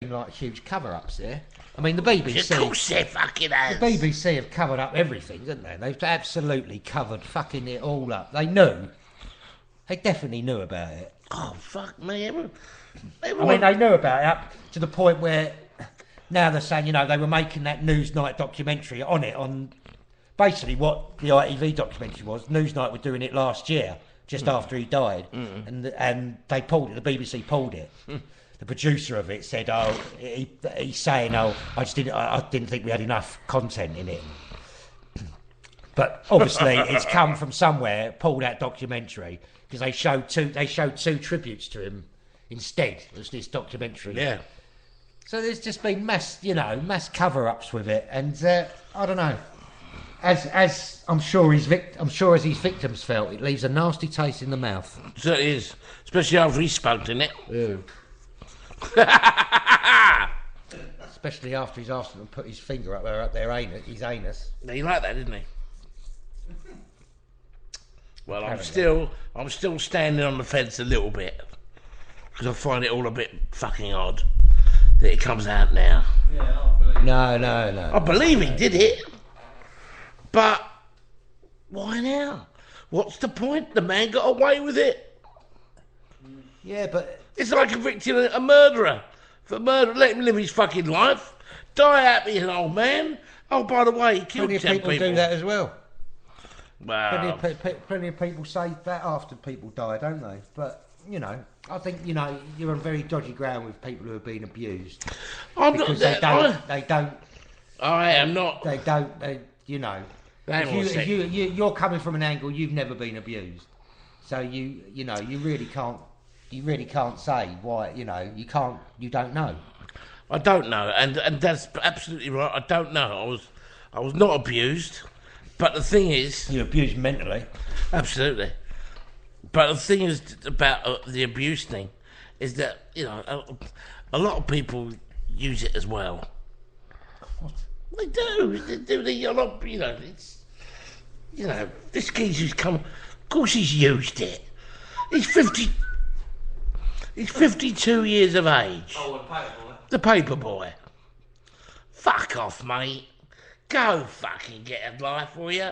been like huge cover-ups there. I mean, the BBC... Of course they fucking has. The BBC have covered up everything, haven't they? They've absolutely covered fucking it all up. They knew. They definitely knew about it. Oh, fuck me. Everyone... I mean, they knew about it up to the point where now they're saying, you know, they were making that Newsnight documentary on it, on basically what the ITV documentary was. Newsnight were doing it last year, just after he died, and they pulled it. The BBC pulled it. The producer of it said, "Oh, he's saying, I didn't think we had enough content in it." But obviously, it's come from somewhere. Pulled that documentary because they showed two tributes to him instead. It was this documentary. Yeah. So there's just been mass cover-ups with it, and I don't know. As I'm sure as his victims felt, it leaves a nasty taste in the mouth. So it is, especially after he spoke, didn't it? Yeah. Especially after he's asked them to put his finger up their anus, his anus. He liked that, didn't he? Well, I'm still standing on the fence a little bit because I find it all a bit fucking odd that it comes out now. Yeah, No. I believe he did it, but why now? What's the point? The man got away with it. Yeah, but it's like convicting a murderer for murder. Let him live his fucking life. Die happy, an old man. Oh, by the way, he killed 10 people. People do that as well. Well, plenty of people say that after people die, don't they? But you know, I think you're on very dodgy ground with people who have been abused. I'm because not. They don't. I am not. They don't. You know. If you're coming from an angle you've never been abused, so you really can't say why. You don't know. I don't know, and that's absolutely right. I don't know. I was not abused, but the thing is, you're abused mentally. Absolutely, but the thing is about the abuse thing is that a lot of people use it as well. What? They do. A lot. It's. This geezer's come. Of course, he's used it. He's 50. He's 52 years of age. Oh, the paper boy. The paper boy. Fuck off, mate. Go fucking get a life, will you?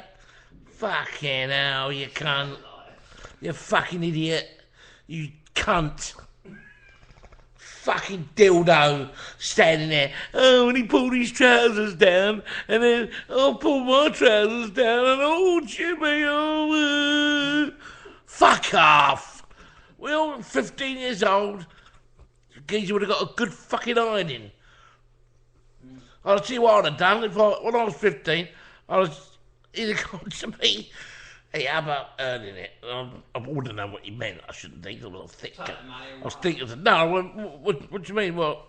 Fucking hell, you cunt. You fucking idiot. You cunt. Fucking dildo standing there. Oh, and he pulled his trousers down, and then I'll pull my trousers down, and oh, Jimmy, fuck off. We're all 15 years old. Geezer would have got a good fucking ironing. I'll tell you what I'd have done when I was 15. He'd have gone to me. Hey, how about earning it? I wouldn't know what he meant. I shouldn't think. I was thick. I was thinking, no, what do you mean? Well,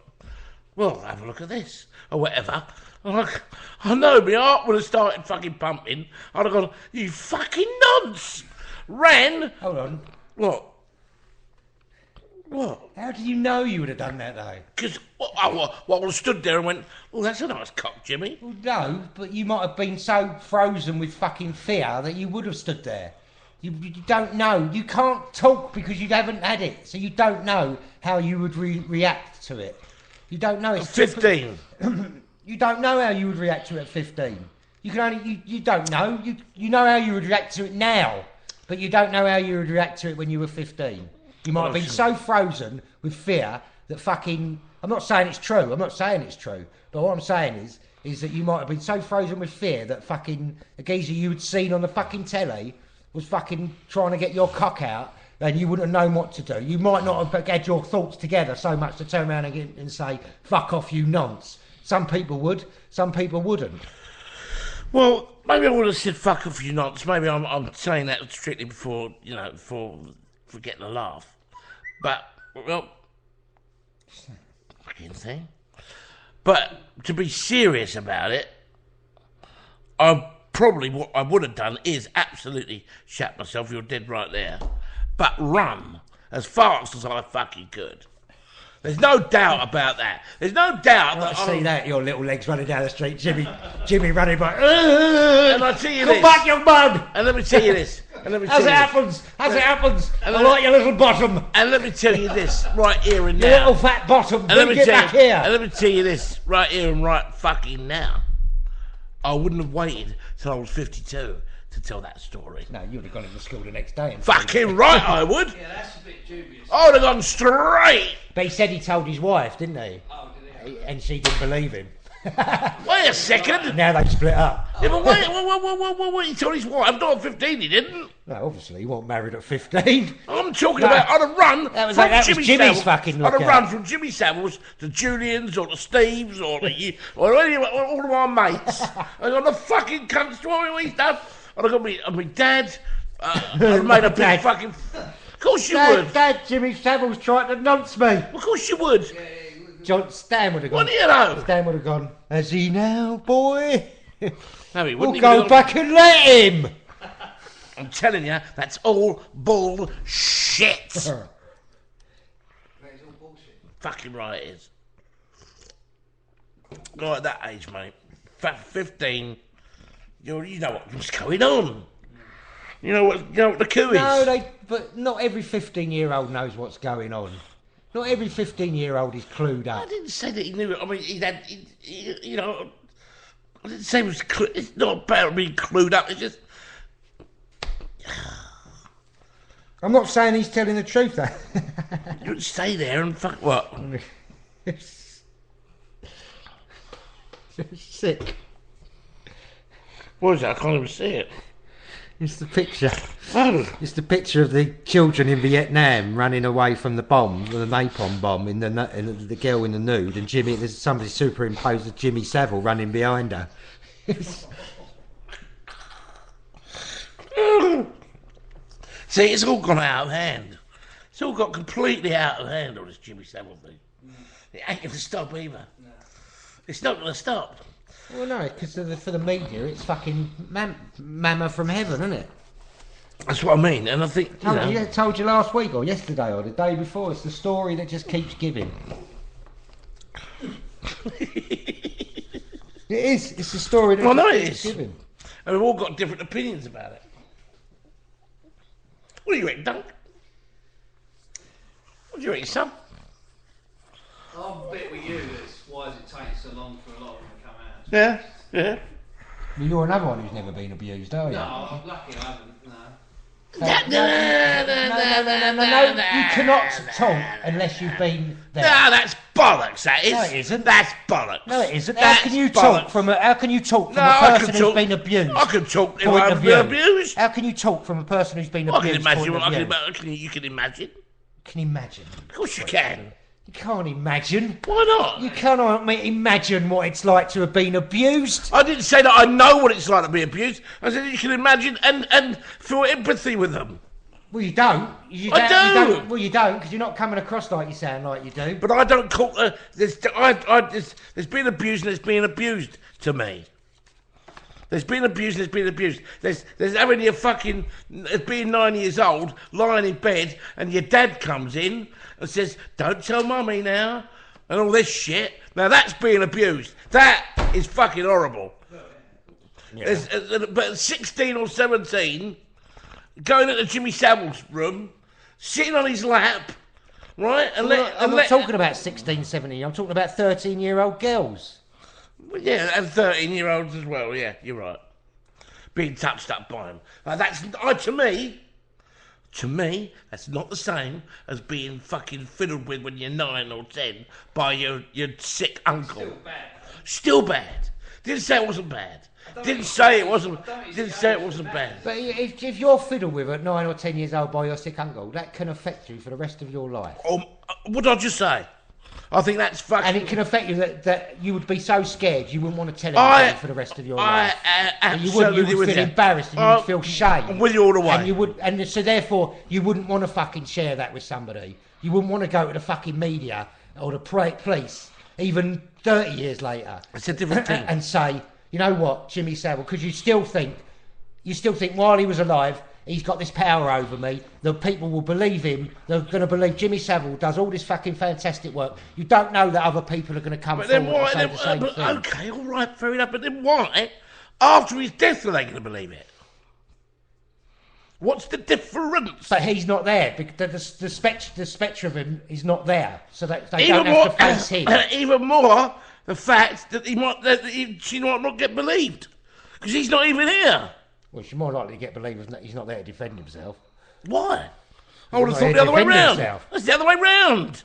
have a look at this. Or whatever. I know, my heart would have started fucking pumping. I'd have gone, you fucking nonce! Ran. Hold on. What? How do you know you would have done that, though? Because I would have stood there and went, oh, that's a nice cock, Jimmy. Well, no, but you might have been so frozen with fucking fear that you would have stood there. You don't know. You can't talk because you haven't had it, so you don't know how you would react to it. You don't know. It's 15. You don't know how you would react to it at 15. You can only you don't know. You know how you would react to it now, but you don't know how you would react to it when you were 15. You might have been so frozen with fear that fucking... I'm not saying it's true. But what I'm saying is that you might have been so frozen with fear that fucking a geezer you had seen on the fucking telly was fucking trying to get your cock out and you wouldn't have known what to do. You might not have had your thoughts together so much to turn around and say, fuck off, you nonce. Some people would, some people wouldn't. Well, maybe I would have said fuck off, you nonce. Maybe I'm saying that strictly for getting a laugh. But, well, fucking thing. But to be serious about it, what I would have done is absolutely shat myself. You're dead right there. But run as fast as I fucking could. There's no doubt about that. There's no doubt that I see that, your little legs running down the street, Jimmy running by. And I tell you this. Come back, young man. And let me tell you this. And let me As tell it you happens, I like your little bottom. And let me tell you this, right here and Your now. little fat bottom. And let me Bring it tell back you, here. And let me tell you this, right here and right fucking now. I wouldn't have waited till I was 52 to tell that story. No, you would have gone into school the next day. And Fucking right, I would. Yeah, that's a bit dubious. I would have gone straight. But he said he told his wife, didn't he? Oh, did it? And she didn't believe him. Wait a second. Now they split up. Yeah, but wait, he told his wife, I'm not 15, he didn't. No, obviously, he wasn't married at 15. I'm talking about on a run That was from Jimmy's Jimmy Savile's, fucking on a lookout. run from Jimmy Savile's to Julian's or to Steve's or to or any of all of my mates. I got the fucking cunt story we stuff. And I got my dad. I made a big Dad. fucking. Of course you would. Dad, Jimmy Savile's trying to nonce me. Of course you would. John Stan would have gone. What do you know? Stan would have gone. Has he now, boy? No, he We'll wouldn't. go back and let him. I'm telling you, that's all bullshit. That is all bullshit. Fucking right it is. Not at that age, mate. 15. You know what's going on. You know what the coup is. No, but not every 15-year-old knows what's going on. Not every 15-year-old is clued I up. didn't say that he knew it. I mean, you know, I didn't say it was. It's not about being clued up. It's just. I'm not saying he's telling the truth, though. You would stay there and fuck what? Sick. What is that? I can't even see it. It's the picture. Oh. It's the picture of the children in Vietnam running away from the bomb, the napalm bomb, in the girl in the nude, and Jimmy. There's somebody superimposed as Jimmy Savile running behind her. See, it's all gone out of hand. It's all got completely out of hand, all this Jimmy Savile thing. It ain't going to stop either. No. It's not going to stop. Well, no, because for the media, it's fucking mamma from heaven, isn't it? That's what I mean, and I think, you know... I told you last week, or yesterday, or the day before. It's the story that just keeps giving. It is. It's the story that keeps giving. And we've all got different opinions about it. What do you reckon, Dunk? What do you reckon, son? I'm a bit with you. That's why does it take so long for a lot of them to come out? Yeah, yeah. Well, you're another one who's never been abused, are you? No, I'm lucky I haven't. No. No, you cannot talk unless you've been there. No, that's bollocks. That is. No, it isn't. That's bollocks. No, it isn't. That's How can you bollocks. talk from a No, a I person can who's talk- been abused? I can talk if point I of haven't view. been abused. How can you talk from a person who's been I abused? can imagine. point of view? You can imagine. Can you imagine? Of course you can. You can't imagine. Why not? You cannot imagine what it's like to have been abused. I didn't say that I know what it's like to be abused. I said you can imagine and feel empathy with them. Well, you don't. I do. Well, you don't, because you're not coming across like you sound like you do. But I don't call. There's been abused and there's been abused to me. There's been abused and there's been abused. There's having your fucking being 9 years old, lying in bed, and your dad comes in and says, "Don't tell mummy now," and all this shit. Now that's being abused. That is fucking horrible. Yeah. But at 16 or 17, going into Jimmy Savile's room, sitting on his lap, right? I'm not talking about 16, 17. I'm talking about 13-year-old girls. Yeah, and 13-year-olds as well. Yeah, you're right. Being touched up by him. That's to me, that's not the same as being fucking fiddled with when you're 9 or 10 by your sick uncle. Still bad. Still bad. Didn't say it wasn't bad. Didn't say it wasn't bad. But if you're fiddled with at 9 or 10 years old by your sick uncle, that can affect you for the rest of your life. What did I just say? I think that's fucking... And it can affect you that you would be so scared you wouldn't want to tell anybody for the rest of your life. You would feel embarrassed and you would feel shame. I'm with you all the way. And so therefore you wouldn't want to fucking share that with somebody. You wouldn't want to go to the fucking media or the police, even 30 years later. It's a different thing. And say, you know what, Jimmy Savile, because you still think while he was alive, he's got this power over me. The people will believe him. They're going to believe Jimmy Savile does all this fucking fantastic work. You don't know that other people are going to come forward and say the same thing. Okay, all right, fair enough. But then why, after his death, are they going to believe it? What's the difference? But he's not there. Because the spectre of him is not there, so that they Even don't more, have to face him. even more, the fact that she might not get believed because he's not even here. Well, she's more likely to get believed if he's not there to defend himself. Why? I would have not thought here the to other way defend round. himself. That's the other way round.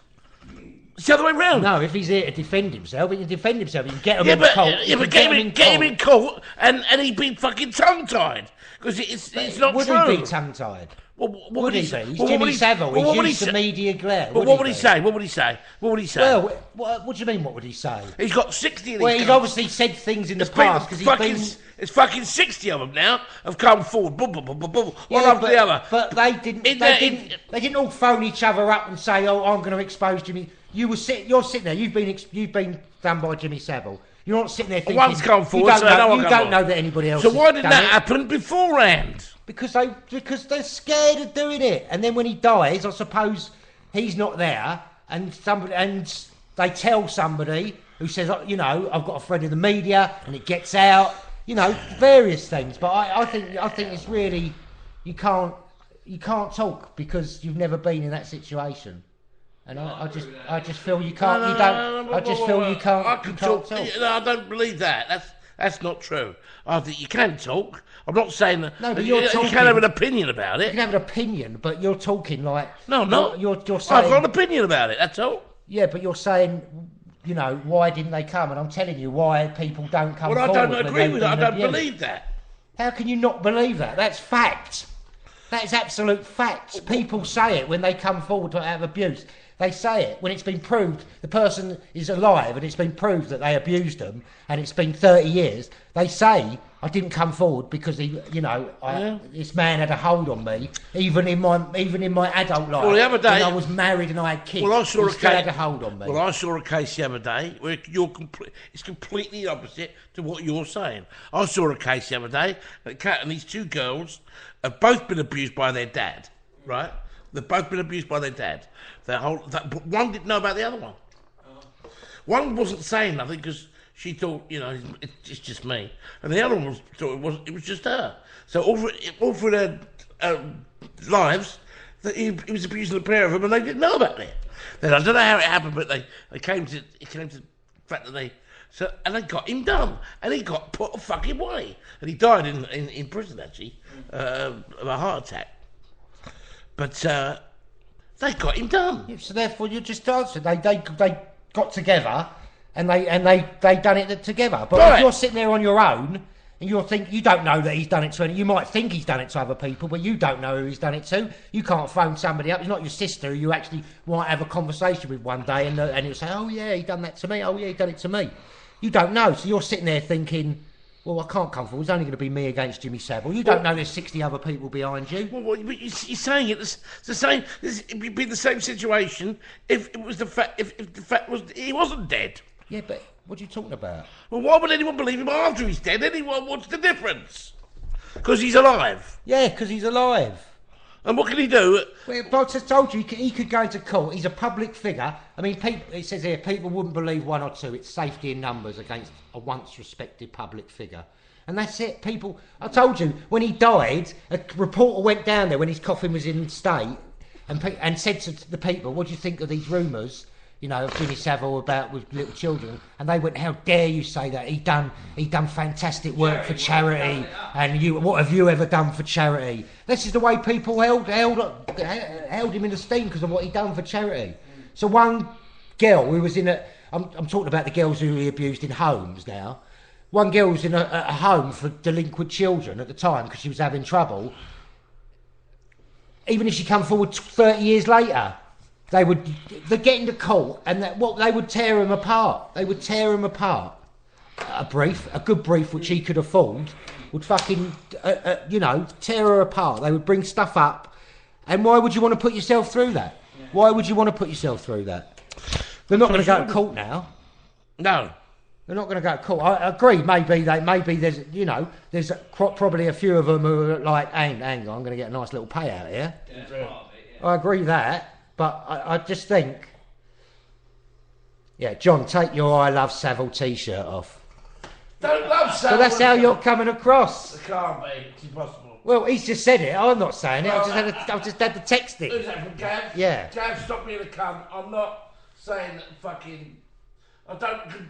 It's the other way round. No, if he's here to defend himself, he can defend himself. You can get him Yeah, in but, court. You can get him in court, and he'd be fucking tongue-tied because it's not would true. Would he be tongue-tied? Well, what Would would he he be? say? He's Well, Jimmy Savile. well, what would He's he used to say? media glare. Well, what would he say? What would he say? What would he say? Well, what do you mean? What would he say? He's got 60 of these. Well, he's guys. obviously said things in the past because he's been. It's fucking 60 of them now have come forward, boom, boom, boom, boom, boom, one Yeah, after the other. But they didn't. They didn't all phone each other up and say, "Oh, I'm going to expose Jimmy." You're sitting there. You've been done by Jimmy Savile. You're not sitting there thinking. One's come forward, you so no one you come don't forward. know that anybody else. So has why didn't done that it. happen beforehand? Because they're scared of doing it. And then when he dies, I suppose he's not there, and they tell somebody who says, you know, I've got a friend in the media, and it gets out, you know, various things. But I think it's really you can't talk because you've never been in that situation. And I just feel you can't. I just feel you can't. I can talk. No, I don't believe that. That's not true. I think you can talk. I'm not saying that. No, but you talking. can have an opinion about it. You can have an opinion, but you're talking like. No, no. You're saying. I've got an opinion about it. That's all. Yeah, but you're saying, you know, why didn't they come? And I'm telling you why people don't come Well, I forward. don't agree with it. I don't believe that. How can you not believe that? That's fact. That is absolute fact. People say it when they come forward to have abuse. They say it when it's been proved the person is alive and it's been proved that they abused them and it's been 30 years. They say, I didn't come forward because this man had a hold on me, even in my adult life. Well, the other day, when I was married and I had kids, well, I saw he still had a hold on me. Well, I saw a case the other day where it's completely opposite to what you're saying. I saw a case the other day, and these two girls have both been abused by their dad, right? They've both been abused by their dad. But one didn't know about the other one. One wasn't saying nothing because she thought, you know, it's just me, and the other one thought it was just her. So all for their lives, that he was abusing the pair of them, and they didn't know about it. Then I don't know how it happened, but they came to the fact that they got him done, and he got put fucking away, and he died in prison actually of a heart attack. But they got him done. Yeah, so therefore, you just answered. They got together, and they done it together. But Right. if you're sitting there on your own, and you don't know that he's done it to any. You might think he's done it to other people, but you don't know who he's done it to. You can't phone somebody up. It's not your sister who you actually might have a conversation with one day, and you'll say, "Oh yeah, he done that to me. Oh yeah, he done it to me." You don't know, so you're sitting there thinking, well, I can't come forward. It's only going to be me against Jimmy Savile. You don't know there's 60 other people behind you. Well, you're saying it's the same. It'd be the same situation if it was the fact. If the fact was he wasn't dead. Yeah, but what are you talking about? Well, why would anyone believe him after he's dead? Anyone? What's the difference? Because he's alive. Yeah, because he's alive. And what can he do? Well, but I just told you, he could go into court. He's a public figure. I mean, it says here, people wouldn't believe one or two. It's safety in numbers against a once respected public figure. And that's it. People, I told you, when he died, a reporter went down there when his coffin was in state and said to the people, what do you think of these rumours, you know, of Jimmy Savile about with little children? And they went, how dare you say that? He done fantastic work for charity. And what have you ever done for charity? This is the way people held him in esteem because of what he done for charity. So one girl who was I'm talking about the girls who he abused in homes now. One girl was in a home for delinquent children at the time because she was having trouble. Even if she come forward 30 years later, they get into court and they would tear him apart. They would tear him apart. A good brief which he could afford would fucking, tear her apart. They would bring stuff up. And why would you want to put yourself through that? Yeah. Why would you want to put yourself through that? They're not going to go to court now. No. They're not going to go to court. I agree. Maybe there's probably a few of them who are like, hang on, I'm going to get a nice little payout here. Yeah, part of it, yeah. I agree with that, but I just think, yeah, John, take your I Love Savile t-shirt off. Don't love Savile. So that's how you're coming across. It can't be. It's impossible. Well, he's just said it. I'm not saying it. I've just had to text Who's it. that from Gav? Yeah. Gav, stop being a cunt. I'm not saying that fucking. I don't condone